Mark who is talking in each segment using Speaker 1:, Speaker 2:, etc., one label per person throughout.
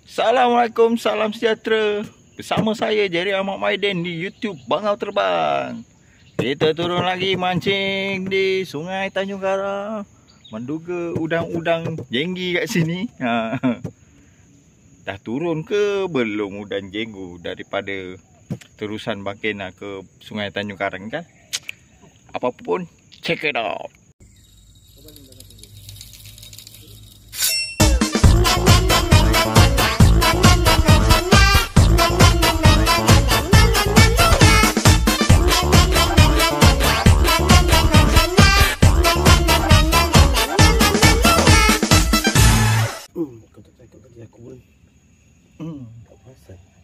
Speaker 1: Assalamualaikum, salam sejahtera. Bersama saya Jerry Ahmad Maiden di YouTube Bangau Terbang. Kita turun lagi mancing di Sungai Tanjung Karang. Menduga udang-udang jenggi kat sini. Dah turun ke belum udang jenggu daripada terusan Bangkena ke Sungai Tanjung Karang kan? Apapun, check it out.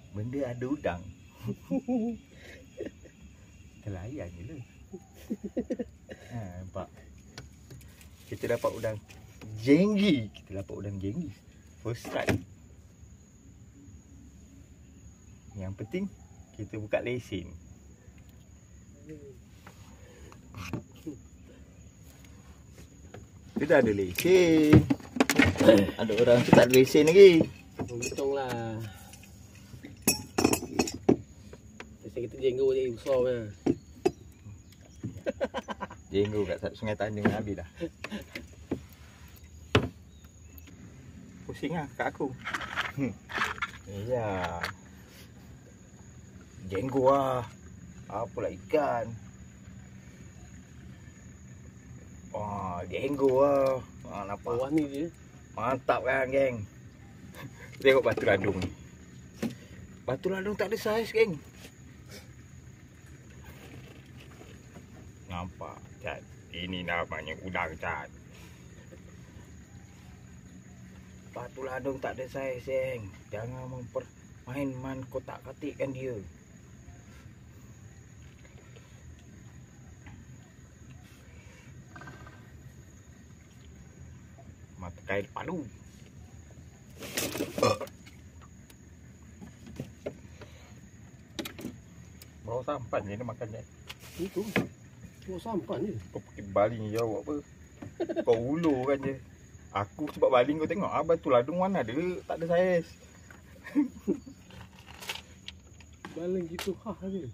Speaker 1: Benda ada udang. Kita layan je lah. Nampak. Kita dapat udang jenggi. First strike. Yang penting kita buka lesen. Kita dah ada lesen. Ada orang tu tak ada lesen lagi.
Speaker 2: Untung lah. Kita jenggu je besar punya.
Speaker 1: Jenggu kat Sungai Tanjung habis dah. Pusing lah kat aku. Ya. Jenggu lah. Apalah ikan. Wah, jenggu lah. Nampak.
Speaker 2: Bawah ni je.
Speaker 1: Mantap kan, geng. Tengok batu landung ni. Batu landung tak ada saiz, geng. Nampak, Cat. Ini namanya udang, Cat. Batu landung tak ada saiz, geng. Jangan main kotak-katikkan dia. Mata kail palu. Bawa sampan je dia makan je.
Speaker 2: Itu. Bawa sampan je.
Speaker 1: Kau pakai baling jauh apa? Kau ulur kan je. Aku sebab baling kau tengok batu ladung mana ada tak ada saiz.
Speaker 2: Baling gitu je.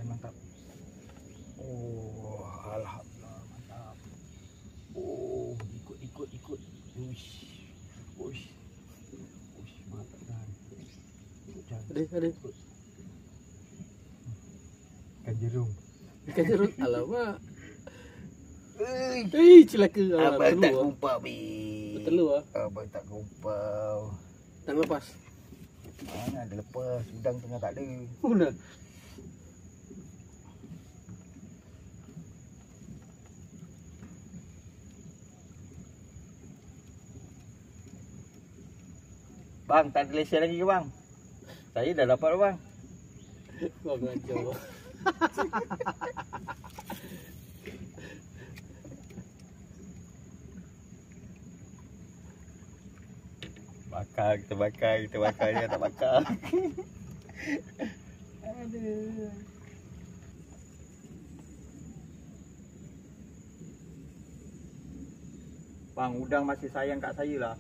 Speaker 1: Mantap. Oh, alhamdulillah mantap. Oh, ikut. Uish, mantap kan.
Speaker 2: Ada.
Speaker 1: Ikan jerung.
Speaker 2: Ikan jeruk. Alamak. Celaka.
Speaker 1: Abang tak
Speaker 2: Telur.
Speaker 1: kumpau, Bi.
Speaker 2: Telur ah.
Speaker 1: Abang tak kumpau.
Speaker 2: Tak lepas.
Speaker 1: Mana ada lepas, udang tengah tak ada.
Speaker 2: Mana?
Speaker 1: Bang, tak ada lesen lagi ke bang? Saya dah dapat dah bang.
Speaker 2: Kau ngacau.
Speaker 1: Kita bakar dia tak bakar. Aduh. Bang, udang masih sayang kat saya lah.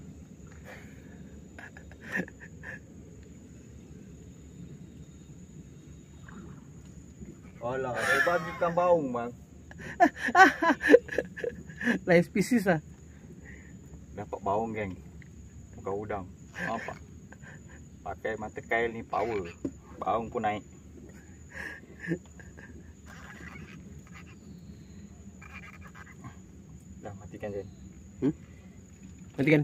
Speaker 1: Alah, saya bagi ikan baung bang.
Speaker 2: Lain spesies lah.
Speaker 1: Dapat baung geng. Bukan udang. Nampak? Pakai mata kail ni power. Baung pun naik. Dah matikan je.
Speaker 2: Matikan.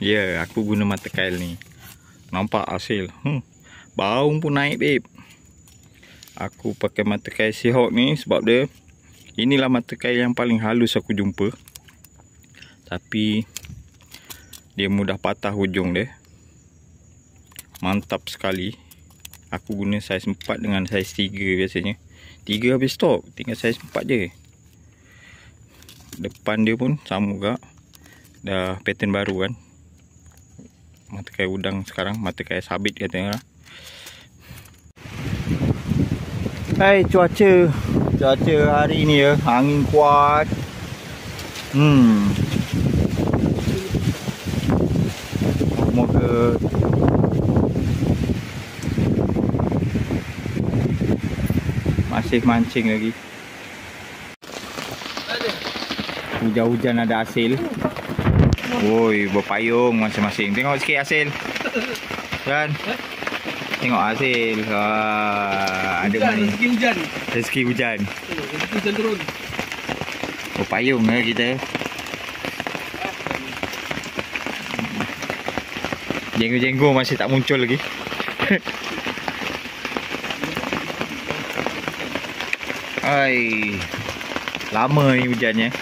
Speaker 1: Ya, aku guna mata kail ni. Nampak hasil. Baung pun naik, babe. Aku pakai mata kail Seahawk ni sebab dia inilah mata kail yang paling halus aku jumpa. Tapi dia mudah patah hujung dia. Mantap sekali. Aku guna saiz 4 dengan saiz 3 biasanya. 3 habis stok, tinggal saiz 4 je. Depan dia pun sama juga. Dah pattern baru kan. Mata kail udang sekarang, mata kail sabit katanya lah. Hai, cuaca hari ni ya, angin kuat. Moga masih mancing lagi. Hujan-hujan ada hasil. Woi, berpayung masing-masing. Tengok sikit hasil. Kan? Tengok hasil. Wah, ada
Speaker 2: Hujan,
Speaker 1: ni.
Speaker 2: rezeki hujan.
Speaker 1: Rezeki hujan.
Speaker 2: Rezeki hujan turun.
Speaker 1: Berpayung kita. Jenggo-jenggo masih tak muncul lagi. Hai. Lama ni hujannya.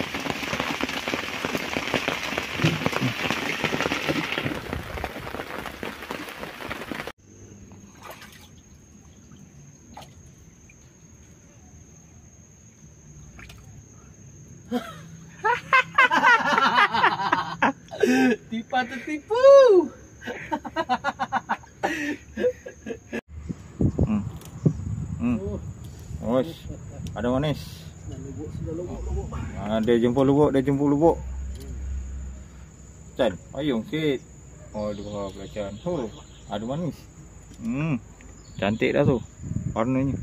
Speaker 2: Tipa tertipu.
Speaker 1: Oish, ada manis.
Speaker 2: Sudah lubuk.
Speaker 1: Dia jemput lubuk. Chan, payung sikit. Oh, dua belacan. Oh, ada manis. Cantik dah tu warnanya.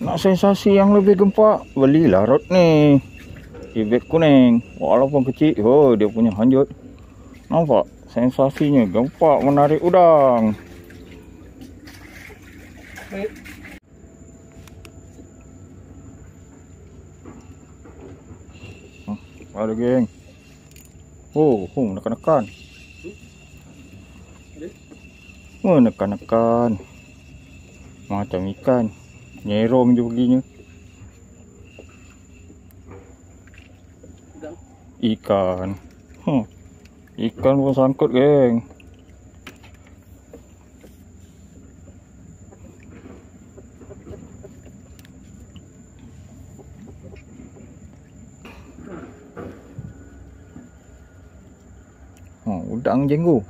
Speaker 1: Nak sensasi yang lebih gempak, belilah rod ni. Ibet kuning. Walaupun kecil, oh dia punya hanjut. Nampak? Sensasinya gempak menarik udang. Ada geng. Nekan-nekan. Nekan-nekan. Macam ikan. Nyerom je perginya. Ikan. Ikan pun sangkut geng. Udang jenggo.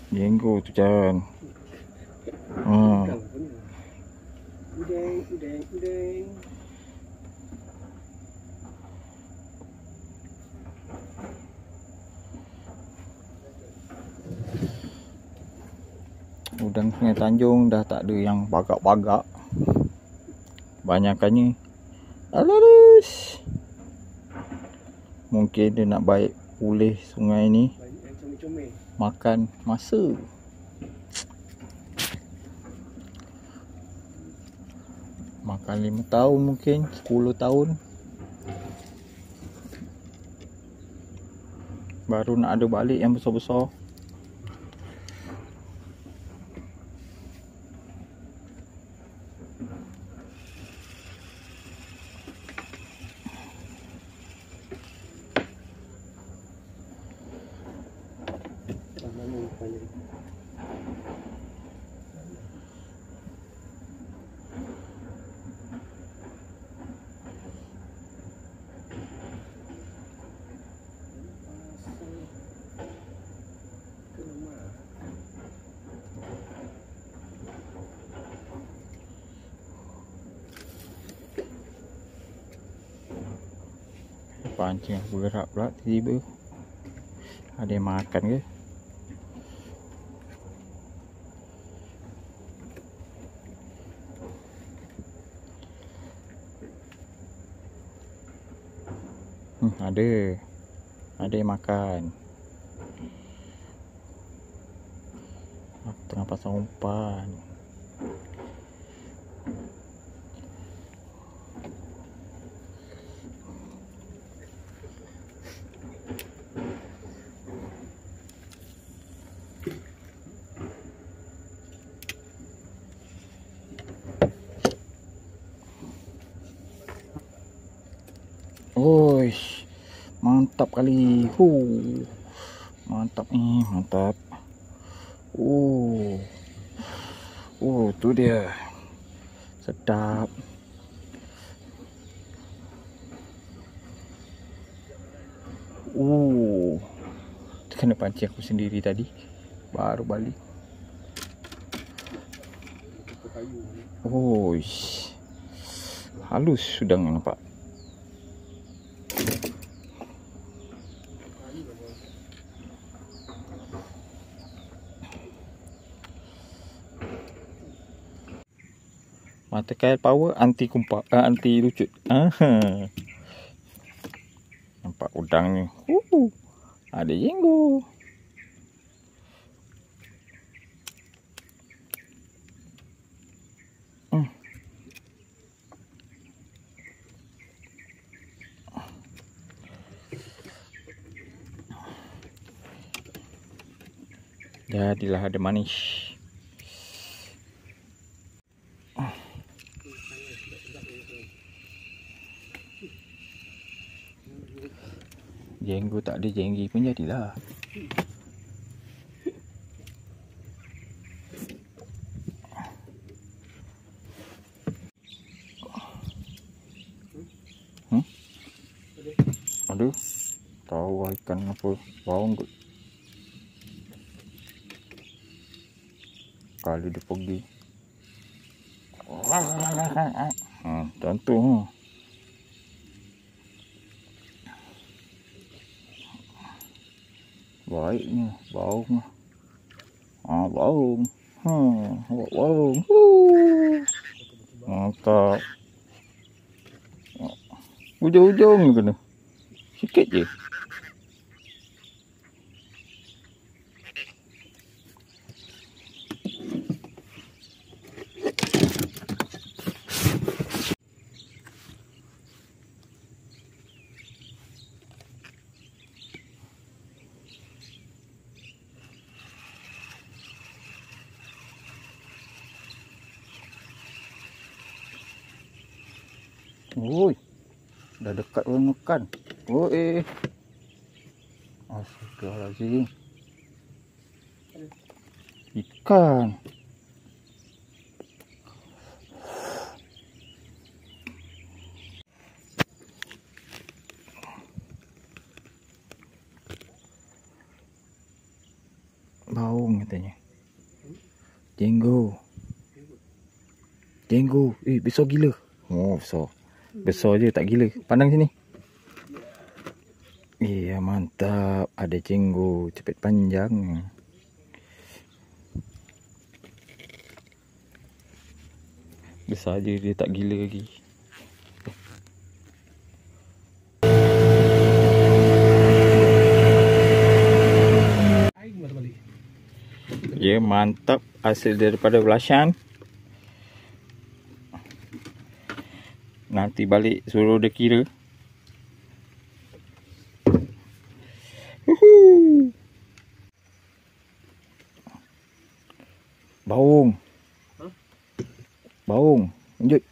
Speaker 1: Jenggo tu Chan.
Speaker 2: Udeng.
Speaker 1: Udang Sungai Tanjung dah tak ada yang bagak-bagak. Banyakannya alarus. Mungkin dia nak baik pulih sungai ni.
Speaker 2: Banyak yang comel-comel.
Speaker 1: Makan masa. Makan 5 tahun mungkin, 10 tahun. Baru nak ada balik yang besar-besar. Pancing aku bergerak pula tiba-tiba. Ada yang makan ke? Ada yang makan. Aku tengah pasang umpan. Oish, mantap kali. Mantap ni, mantap. Tu dia. Sedap. kena pancing aku sendiri tadi. Baru balik. Oh, halus udang nampak. Mata kail power anti kumpak, anti lucut. Nampak udang ni. Ada jenggo. Jadilah ada manis. Jenggo tak ada jenggi pun jadilah. Aduh, tahu ikan apa baung kot. Kali dia pergi. Tentu. Baiknya baung. Baung. Baung. Mantap. Ujung-ujung kena. Sikit je. Oi, dah dekat orang makan. Oi, astagfirullahaladzim. Ikan. Baung katanya. Jenggo. Jenggo. Besar gila. Oh, besar. Besar je tak gila. Pandang sini. Iya, mantap. Ada jenggo cepet panjang. Besar je, dia tak gila lagi. Ya, mantap. Hasil daripada belasan. Nanti balik suruh dia kira. Baung. Baung. Lanjut.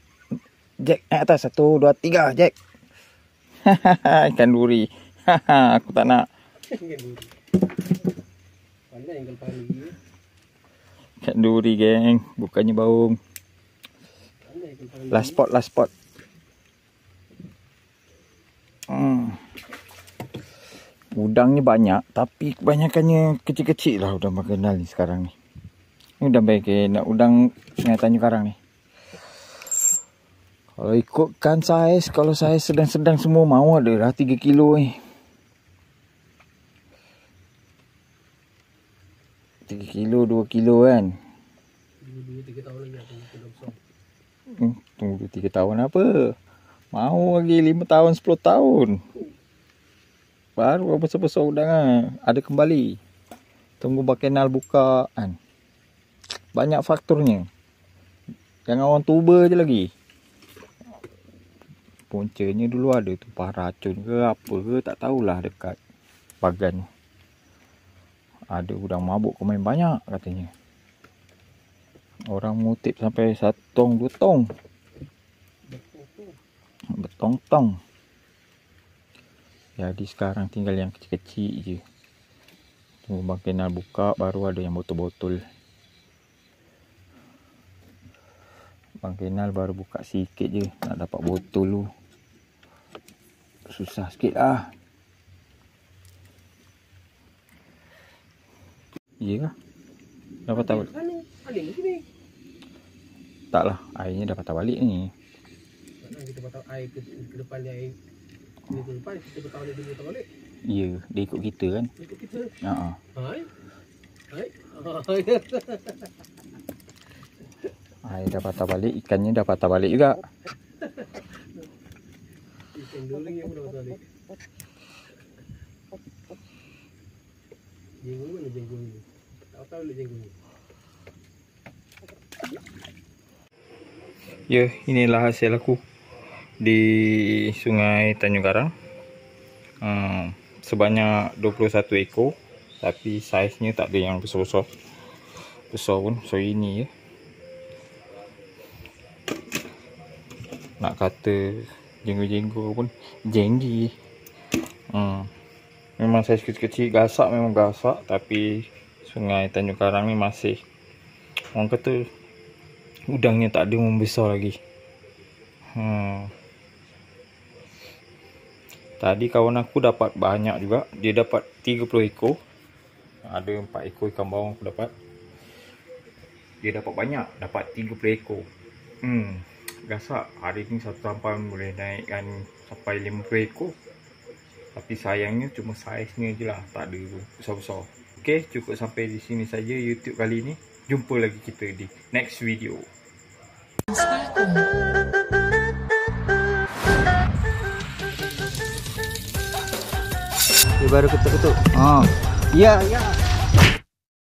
Speaker 1: Jack naik atas. 1, 2, 3. Jack. Ikan duri. Aku tak nak. Ikan duri, geng. Bukannya baung. Last spot, last spot. Udangnya banyak, tapi kebanyakannya kecil-kecil lah udang marginal ni sekarang ni. Ini udang baik nak udang Sungai Tanjung Karang ni. Kalau ikutkan saiz, kalau saiz sedang-sedang semua mau ada dah 3 kilo ni. 3 kilo, 2 kilo kan.
Speaker 2: Tunggu 2-3 tahun lagi aku besar.
Speaker 1: Tunggu 3 tahun apa? Mau lagi 5 tahun, 10 tahun. Baru besar-besar udang lah. Ada kembali. Tunggu bakenal buka kan. Banyak faktornya. Jangan orang tuba je lagi. Puncanya dulu ada tumpah racun ke apa ke, tak tahulah dekat bagan. Ada udang mabuk komen banyak katanya. Orang mutip sampai 1 tong 2 tong. Betong-tong. Jadi sekarang tinggal yang kecil-kecil je. Tunggu Bang Kenal buka baru ada yang botol-botol. Bang Kenal baru buka sikit je. Nak dapat botol tu susah sikit lah. Iya kah? Dah patah balik?
Speaker 2: Aling ke sini?
Speaker 1: Tak lah, airnya dah patah balik ni.
Speaker 2: Mana kita patah air ke depan ni air. Ni ke depan kita patah balik dia patah balik.
Speaker 1: Ya, dia ikut kita kan.
Speaker 2: Ikut kita.
Speaker 1: Haa.
Speaker 2: Hai. Hai.
Speaker 1: Air dah patah balik, ikannya dah patah balik juga.
Speaker 2: Ikan during yang dah patah balik. Jenggung mana jenggung ni? Tak tahu balik jenggung ni.
Speaker 1: Ya, inilah hasil aku di Sungai Tanjung Karang. Sebanyak 21 ekor, tapi saiznya tak ada yang besar-besar. Besar pun, so ini ya. Nak kata jenggo-jenggo pun jenggi. Memang saiz kecil-kecil, gasak memang gasak, tapi Sungai Tanjung Karang ni masih, orang kata udangnya tak ada membesar lagi. Tadi kawan aku dapat banyak juga. Dia dapat 30 ekor. Ada 4 ekor ikan bawang aku dapat. Dia dapat banyak, dapat 30 ekor. Gasak. Hari ni satu sampan boleh naikkan sampai 50 ekor. Tapi sayangnya cuma saiznya je lah, tak ada besar-besar. Okey, cukup sampai di sini saja YouTube kali ni. Jumpa lagi kita di next video. Dia baru ketuk-ketuk. Ya, ya.